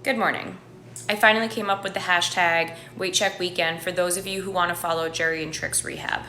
Good morning. I finally came up with the hashtag Weight Check Weekend for those of you who want to follow Jerry and Trix Rehab.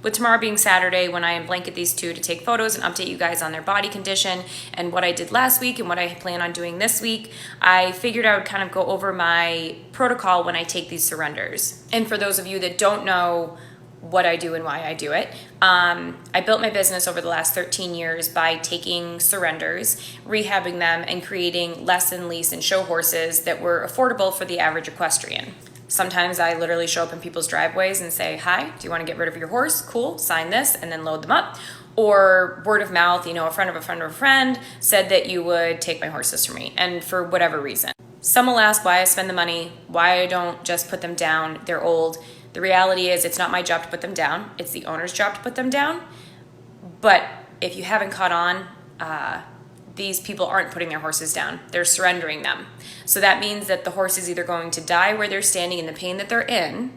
With tomorrow being Saturday, when I blanket these two to take photos and update you guys on their body condition and what I did last week and what I plan on doing this week, I figured I would kind of go over my protocol when I take these surrenders. And for those of you that don't know what I do and why I do it, I built my business over the last 13 years by taking surrenders, rehabbing them, and creating lesson, lease, and show horses that were affordable for the average equestrian. Sometimes I literally show up in people's driveways and say, hi, do you want to get rid of your horse? Cool, sign this, and then load them up. Or word of mouth, a friend of a friend of a friend said that you would take my horses from me, and for whatever reason. Some will ask why I spend the money, why I don't just put them down, they're old. The reality is it's not my job to put them down, it's the owner's job to put them down. But if you haven't caught on, these people aren't putting their horses down, they're surrendering them. So that means that the horse is either going to die where they're standing in the pain that they're in,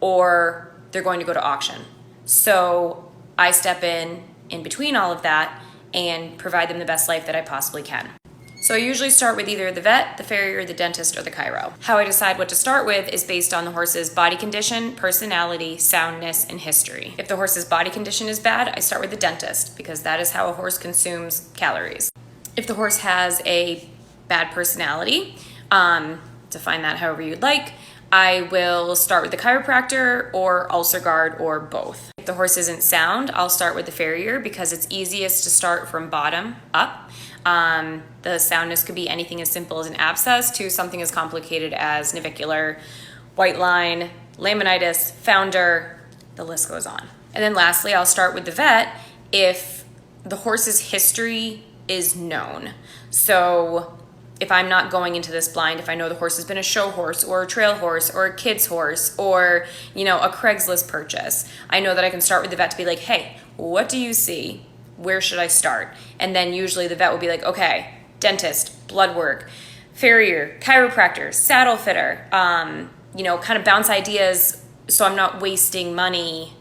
or they're going to go to auction. So I step in between all of that and provide them the best life that I possibly can. So I usually start with either the vet, the farrier, the dentist, or the chiro. How I decide what to start with is based on the horse's body condition, personality, soundness, and history. If the horse's body condition is bad, I start with the dentist because that is how a horse consumes calories. If the horse has a bad personality, define that however you'd like, I will start with the chiropractor or ulcer guard or both. If the horse isn't sound, I'll start with the farrier because it's easiest to start from bottom up. The soundness could be anything as simple as an abscess to something as complicated as navicular, white line, laminitis, founder, the list goes on. And then lastly, I'll start with the vet if the horse's history is known. So if I'm not going into this blind, if I know the horse has been a show horse or a trail horse or a kid's horse or, a Craigslist purchase, I know that I can start with the vet to be like, hey, what do you see? Where should I start? And then usually the vet will be like, okay, dentist, blood work, farrier, chiropractor, saddle fitter, kind of bounce ideas so I'm not wasting money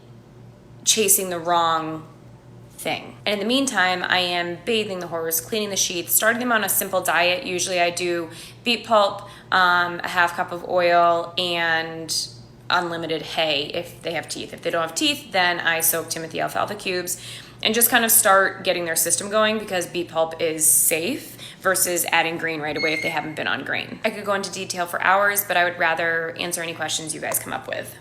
chasing the wrong thing. And in the meantime, I am bathing the horse, cleaning the sheath, starting them on a simple diet. Usually I do beet pulp, a half cup of oil, and unlimited hay if they have teeth. If they don't have teeth, then I soak Timothy alfalfa cubes and just kind of start getting their system going because beet pulp is safe versus adding grain right away if they haven't been on grain. I could go into detail for hours, but I would rather answer any questions you guys come up with.